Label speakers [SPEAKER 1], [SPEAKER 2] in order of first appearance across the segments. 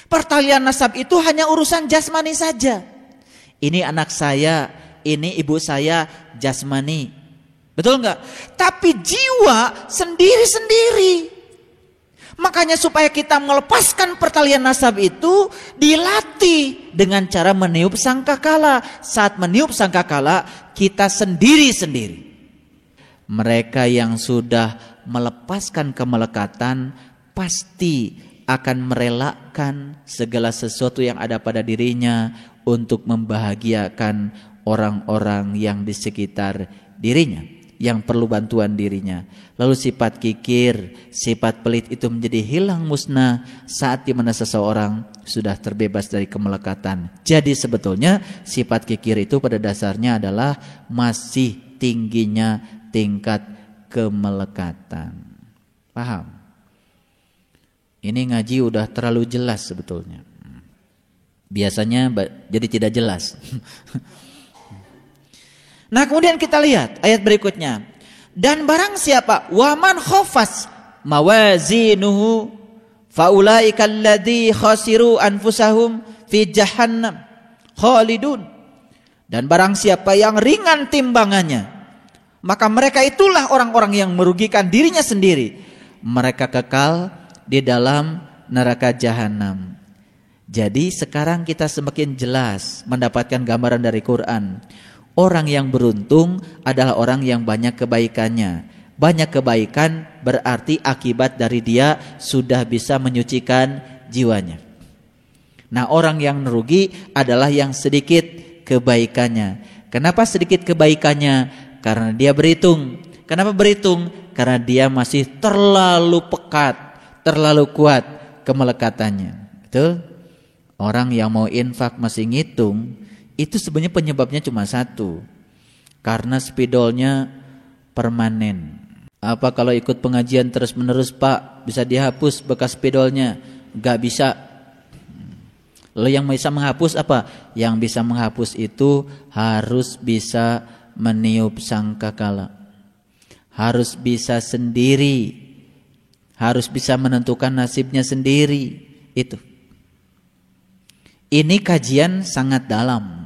[SPEAKER 1] Pertalian nasab itu hanya urusan jasmani saja. Ini anak saya, ini ibu saya jasmani. Betul enggak? Tapi jiwa sendiri-sendiri. Makanya supaya kita melepaskan pertalian nasab itu dilatih dengan cara meniup sangkakala. Saat meniup sangkakala kita sendiri-sendiri. Mereka yang sudah melepaskan kemelekatan pasti akan merelakan segala sesuatu yang ada pada dirinya untuk membahagiakan orang-orang yang di sekitar dirinya, yang perlu bantuan dirinya. Lalu sifat kikir, sifat pelit itu menjadi hilang musnah saat dimana seseorang sudah terbebas dari kemelekatan. Jadi sebetulnya sifat kikir itu pada dasarnya adalah masih tingginya tingkat kemelekatan. Paham? Ini ngaji udah terlalu jelas sebetulnya. Biasanya jadi tidak jelas. Nah, kemudian kita lihat ayat berikutnya. Dan barang siapa waman khafas mawazinuhu faulaika alladzi khasiru anfusahum fi jahannam khalidun. Dan barang siapa yang ringan timbangannya, maka mereka itulah orang-orang yang merugikan dirinya sendiri. Mereka kekal di dalam neraka jahanam. Jadi sekarang kita semakin jelas mendapatkan gambaran dari Quran. Orang yang beruntung adalah orang yang banyak kebaikannya. Banyak kebaikan berarti akibat dari dia sudah bisa menyucikan jiwanya. Nah, orang yang merugi adalah yang sedikit kebaikannya. Kenapa sedikit kebaikannya? Karena dia berhitung. Kenapa berhitung? Karena dia masih terlalu pekat, terlalu kuat kemelekatannya. Betul? Orang yang mau infak masih ngitung, itu sebenarnya penyebabnya cuma satu. Karena spidolnya permanen. Apa kalau ikut pengajian terus-menerus, Pak, bisa dihapus bekas spidolnya? Gak bisa. Lalu yang bisa menghapus apa? Yang bisa menghapus itu harus bisa meniup sangkakala. Harus bisa sendiri. Harus bisa menentukan nasibnya sendiri. Itu. Ini kajian sangat dalam.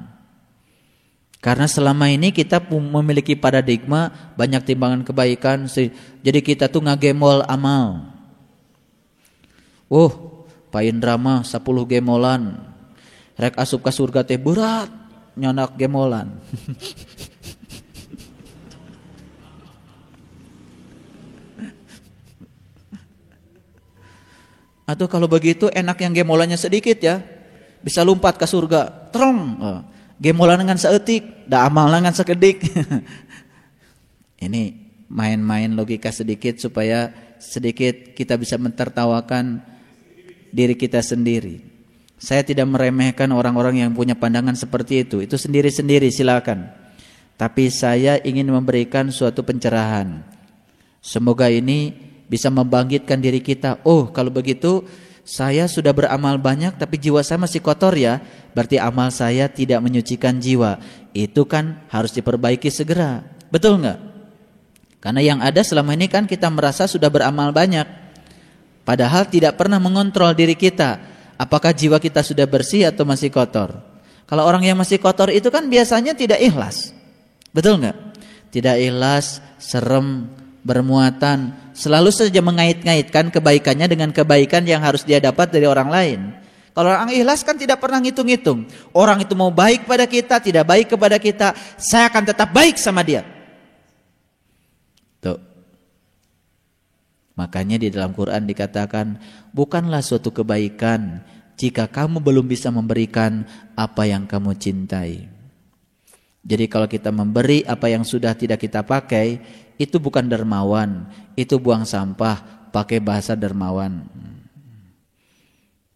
[SPEAKER 1] Karena selama ini kita memiliki paradigma banyak timbangan kebaikan. Jadi kita tuh ngagemol amal. Pak Indra mah 10 gemolan. Rek asup ka surga teh berat nyonak gemolan. Atau kalau begitu enak yang gemolannya sedikit ya. Bisa lompat ke surga. Trong. Gemolan dengan seetik, da amal dengan sekedik. Ini main-main logika sedikit supaya sedikit kita bisa mentertawakan diri kita sendiri. Saya tidak meremehkan orang-orang yang punya pandangan seperti itu. Itu sendiri-sendiri silakan. Tapi saya ingin memberikan suatu pencerahan. Semoga ini bisa membangkitkan diri kita. Oh, kalau begitu saya sudah beramal banyak tapi jiwa saya masih kotor ya. Berarti amal saya tidak menyucikan jiwa. Itu kan harus diperbaiki segera. Betul enggak? Karena yang ada selama ini kan kita merasa sudah beramal banyak. Padahal tidak pernah mengontrol diri kita. Apakah jiwa kita sudah bersih atau masih kotor? Kalau orang yang masih kotor itu kan biasanya tidak ikhlas. Betul enggak? Tidak ikhlas, serem, bermuatan, selalu saja mengait-ngaitkan kebaikannya dengan kebaikan yang harus dia dapat dari orang lain. Kalau orang ikhlas kan tidak pernah ngitung-ngitung. Orang itu mau baik pada kita, tidak baik kepada kita, saya akan tetap baik sama dia. Tuh. Makanya di dalam Quran dikatakan, bukanlah suatu kebaikan jika kamu belum bisa memberikan apa yang kamu cintai. Jadi kalau kita memberi apa yang sudah tidak kita pakai, itu bukan dermawan, itu buang sampah, pakai bahasa dermawan.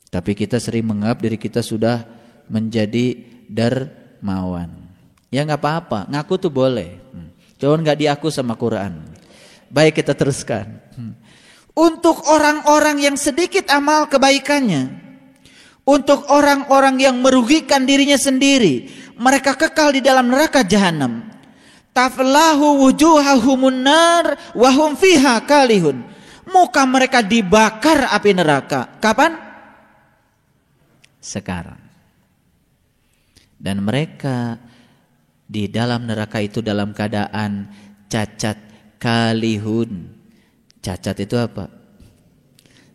[SPEAKER 1] Tapi kita sering menganggap diri kita sudah menjadi dermawan. Ya nggak apa-apa, ngaku tuh boleh. Cuman nggak diaku sama Quran. Baik, kita teruskan. Untuk orang-orang yang sedikit amal kebaikannya, untuk orang-orang yang merugikan dirinya sendiri, mereka kekal di dalam neraka jahanam. Taflahu wujuhahumun nar wa hum fiha kalihun. Muka mereka dibakar api neraka. Kapan? sekarang. Dan mereka di dalam neraka itu dalam keadaan cacat kalihun. Cacat itu apa?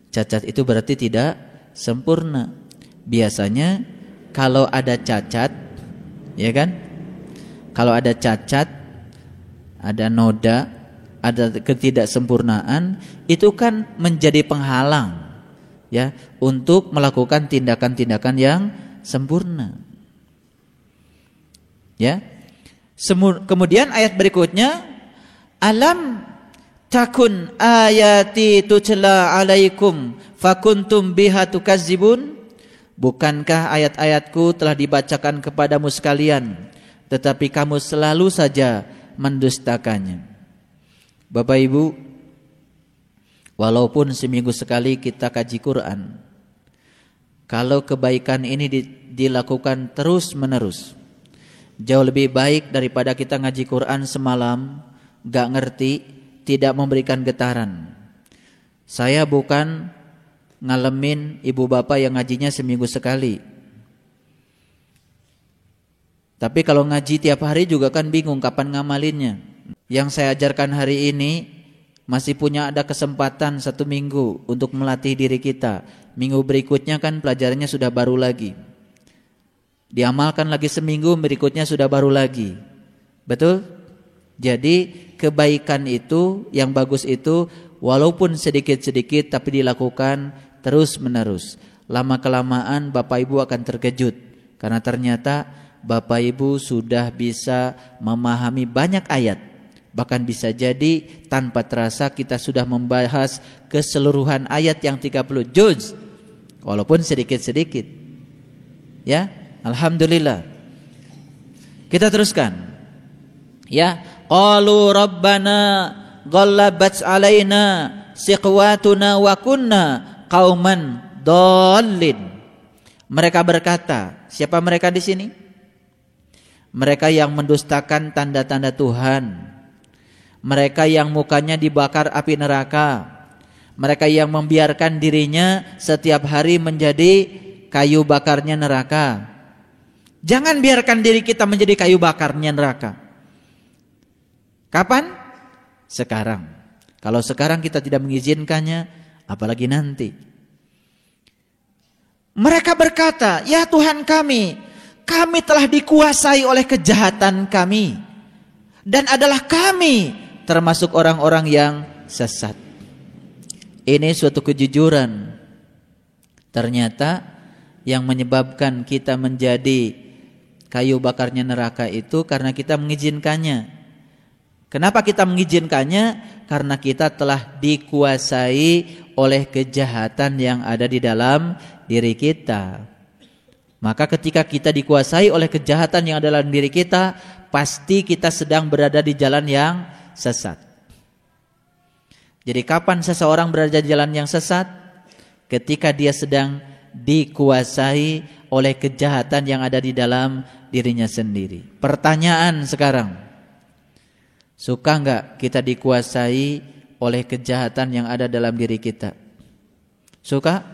[SPEAKER 1] Cacat itu berarti tidak sempurna. Biasanya kalau ada cacat, ya kan? Kalau ada cacat, ada noda, ada ketidaksempurnaan, itu kan menjadi penghalang ya untuk melakukan tindakan-tindakan yang sempurna. Ya. Kemudian ayat berikutnya, alam takun ayati tutla alaikum fakuntum biha tukazzibun. Bukankah ayat-ayatku telah dibacakan kepadamu sekalian, tetapi kamu selalu saja mendustakannya. Bapak Ibu, walaupun seminggu sekali kita kaji Quran, kalau kebaikan ini dilakukan terus menerus, jauh lebih baik daripada kita ngaji Quran semalam gak ngerti, tidak memberikan getaran. Saya bukan ngalamin ibu bapak yang ngajinya seminggu sekali, tapi kalau ngaji tiap hari juga kan bingung kapan ngamalinnya. Yang saya ajarkan hari ini masih punya ada kesempatan 1 minggu untuk melatih diri kita. Minggu berikutnya kan pelajarannya sudah baru lagi, diamalkan lagi seminggu, berikutnya sudah baru lagi. Betul? Jadi kebaikan itu, yang bagus itu walaupun sedikit-sedikit tapi dilakukan terus menerus. Lama-kelamaan Bapak Ibu akan terkejut, karena ternyata Bapak Ibu sudah bisa memahami banyak ayat. Bahkan bisa jadi tanpa terasa kita sudah membahas keseluruhan ayat yang 30 juz, walaupun sedikit-sedikit. Ya, alhamdulillah. Kita teruskan. Ya, qalu rabbana ghallabat alaina siqwatuna wa kunna qauman dhallin. Mereka berkata, siapa mereka di sini? Mereka yang mendustakan tanda-tanda Tuhan. Mereka yang mukanya dibakar api neraka. Mereka yang membiarkan dirinya setiap hari menjadi kayu bakarnya neraka. Jangan biarkan diri kita menjadi kayu bakarnya neraka. Kapan? Sekarang. Kalau sekarang kita tidak mengizinkannya, apalagi nanti. Mereka berkata, ya Tuhan kami telah dikuasai oleh kejahatan kami, dan adalah kami termasuk orang-orang yang sesat. Ini suatu kejujuran. Ternyata yang menyebabkan kita menjadi kayu bakarnya neraka itu karena kita mengizinkannya. Kenapa kita mengizinkannya? Karena kita telah dikuasai oleh kejahatan yang ada di dalam diri kita. Maka ketika kita dikuasai oleh kejahatan yang ada dalam diri kita, pasti kita sedang berada di jalan yang sesat. Jadi kapan seseorang berada di jalan yang sesat? Ketika dia sedang dikuasai oleh kejahatan yang ada di dalam dirinya sendiri. Pertanyaan sekarang, suka enggak kita dikuasai oleh kejahatan yang ada dalam diri kita? Suka?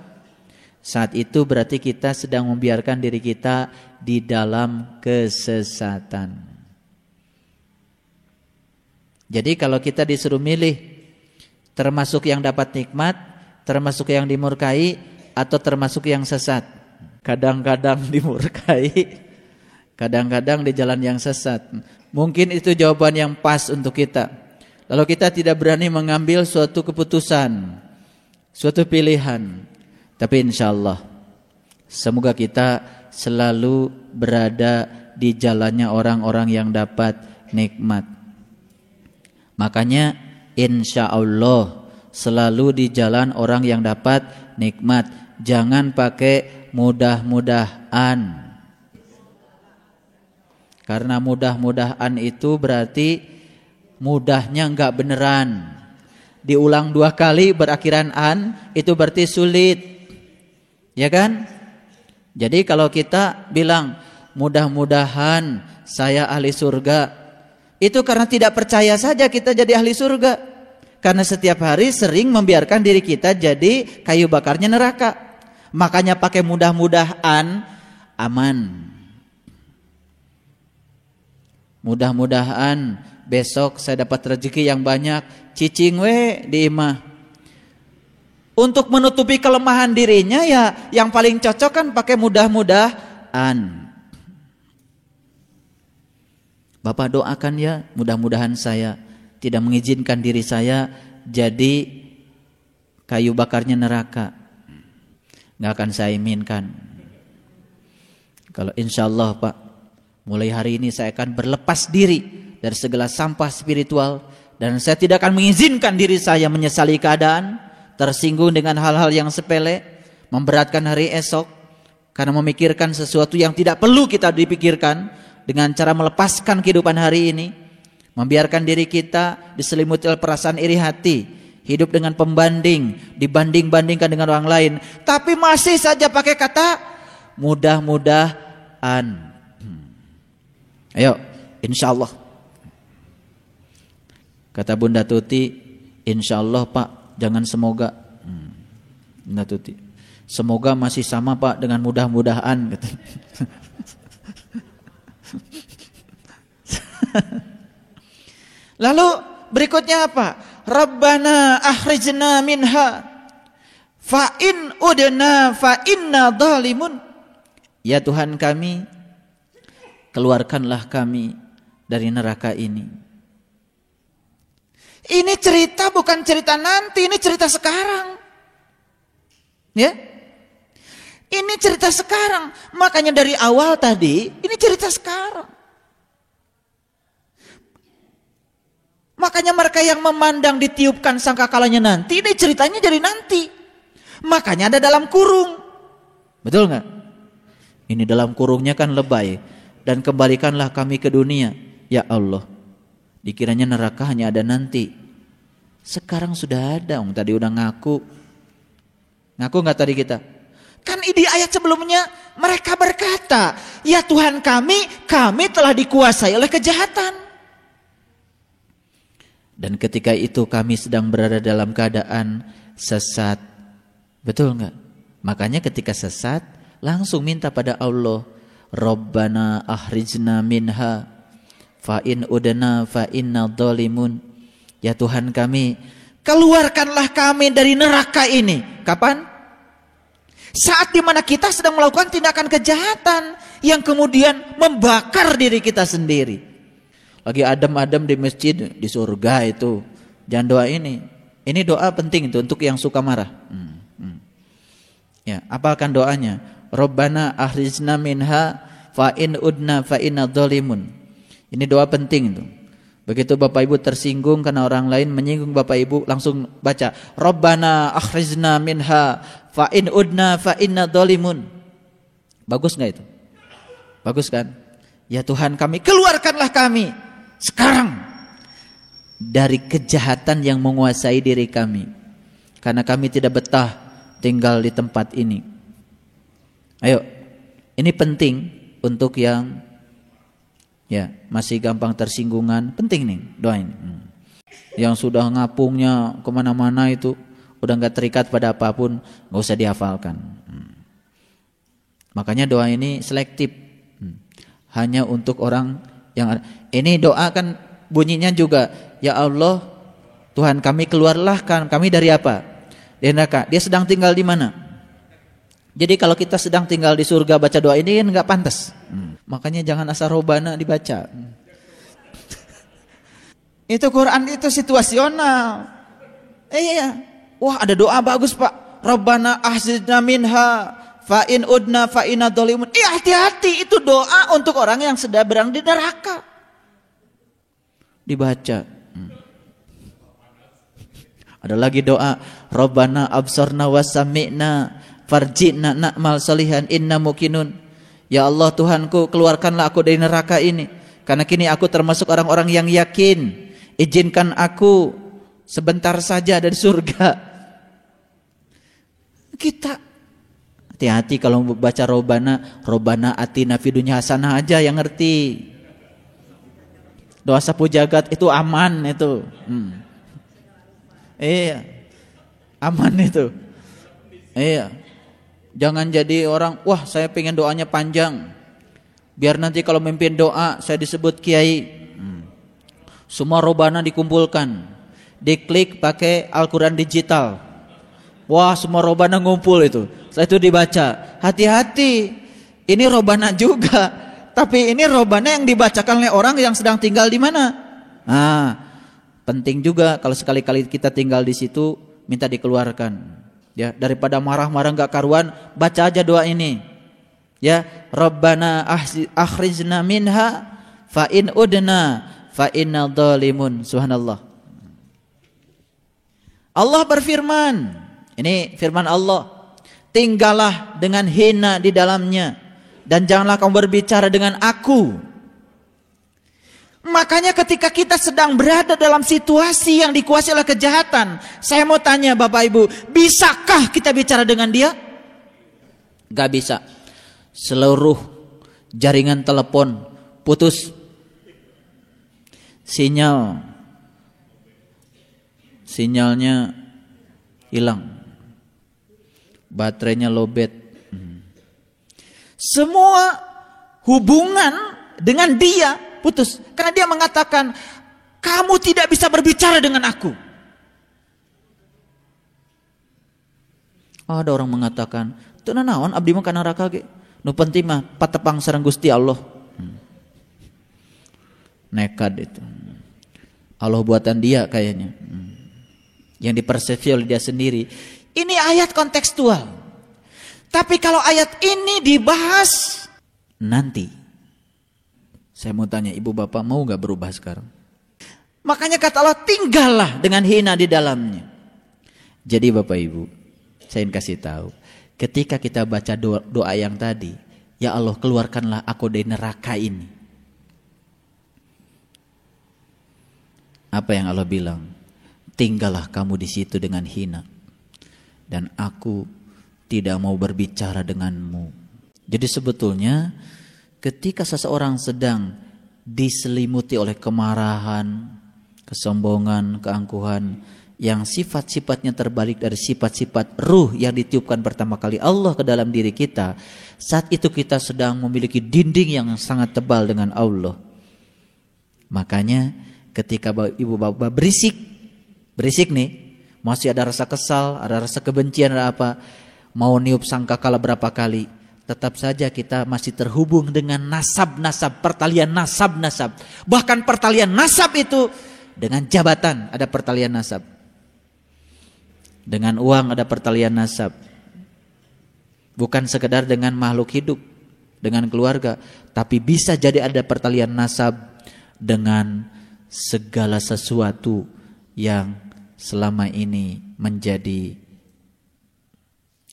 [SPEAKER 1] Saat itu berarti kita sedang membiarkan diri kita di dalam kesesatan. Jadi kalau kita disuruh milih, termasuk yang dapat nikmat, termasuk yang dimurkai, atau termasuk yang sesat? Kadang-kadang dimurkai, kadang-kadang di jalan yang sesat. Mungkin itu jawaban yang pas untuk kita. Lalu kita tidak berani mengambil suatu keputusan, suatu pilihan. Tapi insya Allah, semoga kita selalu berada di jalannya orang-orang yang dapat nikmat. Makanya insya Allah selalu di jalan orang yang dapat nikmat. Jangan pakai mudah-mudahan. Karena mudah-mudahan itu berarti mudahnya enggak beneran. Diulang 2 kali berakhiran an, itu berarti sulit. Ya kan? Jadi kalau kita bilang mudah-mudahan saya ahli surga, itu karena tidak percaya saja kita jadi ahli surga. Karena setiap hari sering membiarkan diri kita jadi kayu bakarnya neraka. Makanya pakai mudah-mudahan aman. Mudah-mudahan besok saya dapat rezeki yang banyak, cicing we di imah. Untuk menutupi kelemahan dirinya ya yang paling cocok kan pakai mudah-mudahan. Bapak doakan ya, mudah-mudahan saya tidak mengizinkan diri saya jadi kayu bakarnya neraka. Nggak akan saya iminkan. Kalau insya Allah Pak, mulai hari ini saya akan berlepas diri dari segala sampah spiritual. Dan saya tidak akan mengizinkan diri saya menyesali keadaan, tersinggung dengan hal-hal yang sepele, memberatkan hari esok, karena memikirkan sesuatu yang tidak perlu kita dipikirkan, dengan cara melepaskan kehidupan hari ini, membiarkan diri kita diselimuti oleh perasaan iri hati, hidup dengan pembanding, dibanding-bandingkan dengan orang lain, tapi masih saja pakai kata mudah-mudahan. Ayo, insya Allah. Kata Bunda Tuti, insya Allah Pak, jangan semoga. Bunda Tuti, semoga masih sama Pak dengan mudah-mudahan. Lalu berikutnya apa? Rabbana akhrijna minha fa in udna fa inna dhalimun. Ya Tuhan kami, keluarkanlah kami dari neraka ini. Ini cerita bukan cerita nanti, ini cerita sekarang. Ya? Ini cerita sekarang. Makanya dari awal tadi, ini cerita sekarang. Makanya mereka yang memandang ditiupkan sangkakalanya nanti, ini ceritanya jadi nanti. Makanya ada dalam kurung. Betul nggak? Ini dalam kurungnya kan lebay. Dan kembalikanlah kami ke dunia. Ya Allah, dikiranya neraka hanya ada nanti. Sekarang sudah ada. Tadi udah ngaku. Ngaku nggak tadi kita? Kan di ayat sebelumnya mereka berkata, ya Tuhan kami telah dikuasai oleh kejahatan. Dan ketika itu kami sedang berada dalam keadaan sesat. Betul enggak? Makanya ketika sesat langsung minta pada Allah, Rabbana akhrijna minha fa in udna fa inna dhalimun. Ya Tuhan kami, keluarkanlah kami dari neraka ini. Kapan? Saat dimana kita sedang melakukan tindakan kejahatan yang kemudian membakar diri kita sendiri. Lagi adem-adem di masjid, di surga itu. Jangan doa ini. Ini doa penting itu untuk yang suka marah. Ya, apalkan doanya. Rabbana akhrijna minha fa in udna fa inna dhalimun. Ini doa penting itu. Begitu Bapak Ibu tersinggung karena orang lain menyinggung Bapak Ibu, langsung baca Rabbana akhrijna minha fa in udna fa inna dhalimun. Bagus enggak itu? Bagus kan? Ya Tuhan kami, keluarkanlah kami sekarang dari kejahatan yang menguasai diri kami, karena kami tidak betah tinggal di tempat ini. Ayo, ini penting untuk yang ya masih gampang tersinggungan, penting nih doain. Yang sudah ngapungnya kemana-mana itu udah nggak terikat pada apapun, nggak usah dihafalkan. Makanya doa ini selektif, hanya untuk orang yang ini doa kan bunyinya juga, ya Allah Tuhan kami, keluarlah kami dari apa? Dari neraka. Dia sedang tinggal di mana? Jadi kalau kita sedang tinggal di surga baca doa ini kan nggak pantas. Makanya jangan asal robana dibaca. Itu Quran itu situasional. Iya. Wah ada doa bagus Pak. Rabbana ahzidna minha fa in udna fa inna dhalimun. Hati-hati, itu doa untuk orang yang sedang berada di neraka. Dibaca. Ada lagi doa, Rabbana absarna wa sami'na farji'na na'mal salihan inna muqinun. Ya Allah Tuhanku, keluarkanlah aku dari neraka ini, karena kini aku termasuk orang-orang yang yakin. Izinkan aku sebentar saja dari surga. Kita hati-hati kalau baca Robbana atina fid dunya hasanah aja yang ngerti. Doa sapu jagat itu aman itu. Iya. Aman itu. Iya. Jangan jadi orang, wah saya pengen doanya panjang, biar nanti kalau memimpin doa saya disebut kiai. Semua robana dikumpulkan, diklik pakai Al-Quran digital. Wah semua robana ngumpul itu. Setelah itu dibaca. Hati-hati, ini robana juga, tapi ini robana yang dibacakan oleh orang yang sedang tinggal di mana. Nah, penting juga kalau sekali-kali kita tinggal di situ, minta dikeluarkan. Ya, daripada marah-marah enggak karuan, baca aja doa ini. Ya, Rabbana akhrijna minha fa in udna fa inna dzalimun. Subhanallah. Allah berfirman, ini firman Allah, tinggallah dengan hina di dalamnya dan janganlah kamu berbicara dengan aku. Makanya ketika kita sedang berada dalam situasi yang dikuasai oleh kejahatan, saya mau tanya Bapak Ibu, bisakah kita bicara dengan dia? Gak bisa. Seluruh jaringan telepon putus, sinyalnya hilang, baterainya lowbat. Semua hubungan dengan dia putus, karena dia mengatakan kamu tidak bisa berbicara dengan aku. Ada orang mengatakan, "Teu naon abdi mah kana neraka ge. Nu penting mah patepang sareng Gusti Allah." Nekat itu. Allah buatan dia kayaknya. Yang dipersepsi oleh dia sendiri. Ini ayat kontekstual. Tapi kalau ayat ini dibahas nanti, saya mau tanya, ibu bapak mau gak berubah sekarang? Makanya kata Allah, tinggallah dengan hina di dalamnya. Jadi bapak ibu, saya ingin kasih tahu, ketika kita baca doa yang tadi, ya Allah keluarkanlah aku dari neraka ini. Apa yang Allah bilang? Tinggallah kamu di situ dengan hina, dan aku tidak mau berbicara denganmu. Jadi sebetulnya ketika seseorang sedang diselimuti oleh kemarahan, kesombongan, keangkuhan, yang sifat-sifatnya terbalik dari sifat-sifat ruh yang ditiupkan pertama kali Allah ke dalam diri kita, saat itu kita sedang memiliki dinding yang sangat tebal dengan Allah. Makanya ketika ibu bapak berisik nih, masih ada rasa kesal, ada rasa kebencian, ada apa, mau niup sangkakala berapa kali, tetap saja kita masih terhubung dengan nasab-nasab, pertalian nasab-nasab. Bahkan pertalian nasab itu dengan jabatan ada pertalian nasab. Dengan uang ada pertalian nasab. Bukan sekedar dengan makhluk hidup, dengan keluarga, tapi bisa jadi ada pertalian nasab dengan segala sesuatu yang selama ini menjadi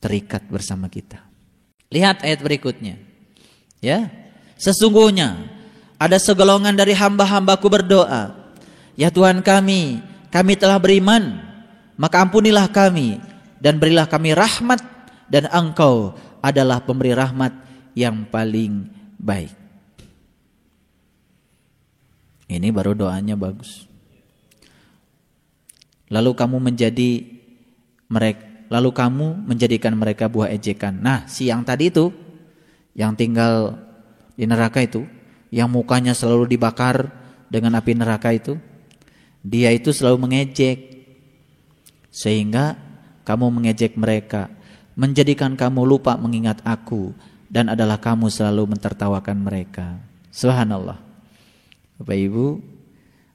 [SPEAKER 1] terikat bersama kita. Lihat ayat berikutnya. Ya, sesungguhnya ada segolongan dari hamba-hambaku berdoa, ya Tuhan kami telah beriman, maka ampunilah kami dan berilah kami rahmat, dan Engkau adalah pemberi rahmat yang paling baik. Ini baru doanya bagus. Lalu kamu menjadikan mereka buah ejekan. Nah, si yang tadi itu, yang tinggal di neraka itu, yang mukanya selalu dibakar dengan api neraka itu, dia itu selalu mengejek. Sehingga kamu mengejek mereka, menjadikan kamu lupa mengingat aku, dan adalah kamu selalu mentertawakan mereka. Subhanallah. Bapak Ibu,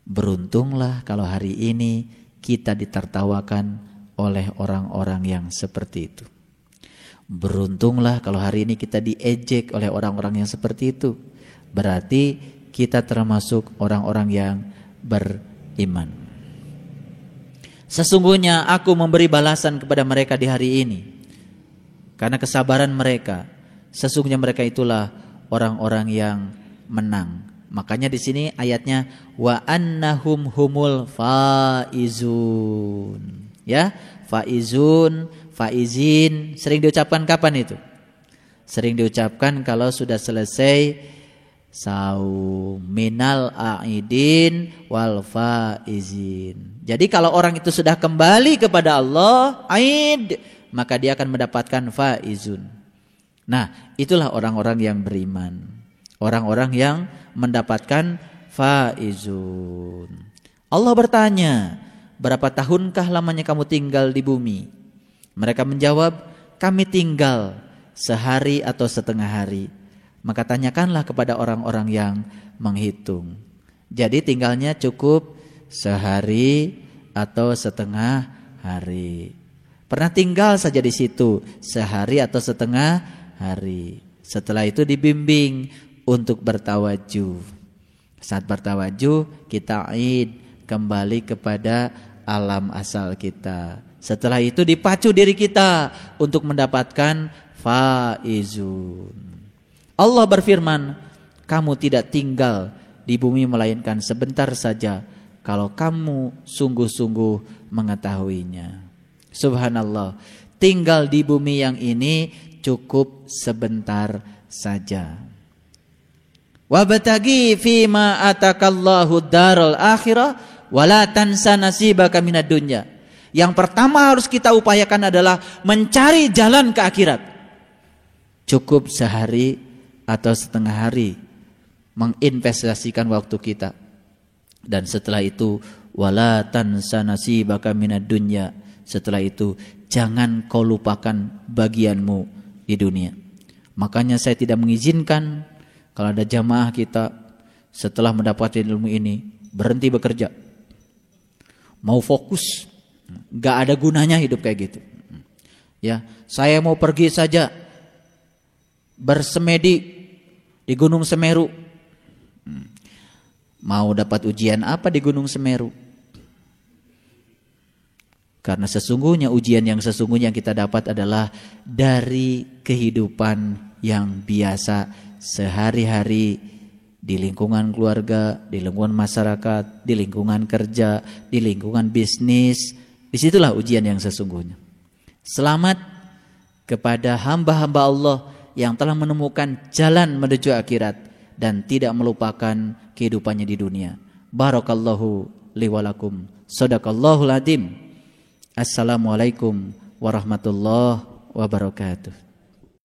[SPEAKER 1] beruntunglah kalau hari ini kita ditertawakan oleh orang-orang yang seperti itu. Beruntunglah kalau hari ini kita diejek oleh orang-orang yang seperti itu. Berarti kita termasuk orang-orang yang beriman. Sesungguhnya aku memberi balasan kepada mereka di hari ini karena kesabaran mereka. Sesungguhnya mereka itulah orang-orang yang menang. Makanya di sini ayatnya wa annahum humul faizun. Ya, faizun, faizin sering diucapkan kapan itu? Sering diucapkan kalau sudah selesai saum, minal aidin wal faizin. Jadi kalau orang itu sudah kembali kepada Allah, aid, maka dia akan mendapatkan faizun. Nah, itulah orang-orang yang beriman. Orang-orang yang mendapatkan faizun. Allah bertanya, berapa tahunkah lamanya kamu tinggal di bumi? Mereka menjawab, kami tinggal sehari atau setengah hari. Maka tanyakanlah kepada orang-orang yang menghitung. Jadi tinggalnya cukup sehari atau setengah hari. Pernah tinggal saja di situ sehari atau setengah hari. Setelah itu dibimbing untuk bertawajuh. Saat bertawajuh kita id kembali kepada alam asal kita. Setelah itu dipacu diri kita untuk mendapatkan faizun. Allah berfirman, kamu tidak tinggal di bumi melainkan sebentar saja kalau kamu sungguh-sungguh mengetahuinya. Subhanallah, tinggal di bumi yang ini cukup sebentar saja. Wabtaghi fima atakallahu daral akhirah wala tansa nasibaka minad dunya. Yang pertama harus kita upayakan adalah mencari jalan ke akhirat. Cukup sehari atau setengah hari menginvestasikan waktu kita. Dan setelah itu wala tansa nasibaka minad dunya. Setelah itu jangan kau lupakan bagianmu di dunia. Makanya saya tidak mengizinkan kalau ada jamaah kita setelah mendapatkan ilmu ini berhenti bekerja, mau fokus, gak ada gunanya hidup kayak gitu. Ya, saya mau pergi saja bersemedi di Gunung Semeru. Mau dapat ujian apa di Gunung Semeru? Karena sesungguhnya ujian yang sesungguhnya kita dapat adalah dari kehidupan yang biasa sehari-hari di lingkungan keluarga, di lingkungan masyarakat, di lingkungan kerja, di lingkungan bisnis. Disitulah ujian yang sesungguhnya. Selamat kepada hamba-hamba Allah yang telah menemukan jalan menuju akhirat dan tidak melupakan kehidupannya di dunia. Barakallahu li wa lakum. Shadaqallahul adzim. Assalamualaikum warahmatullahi wabarakatuh.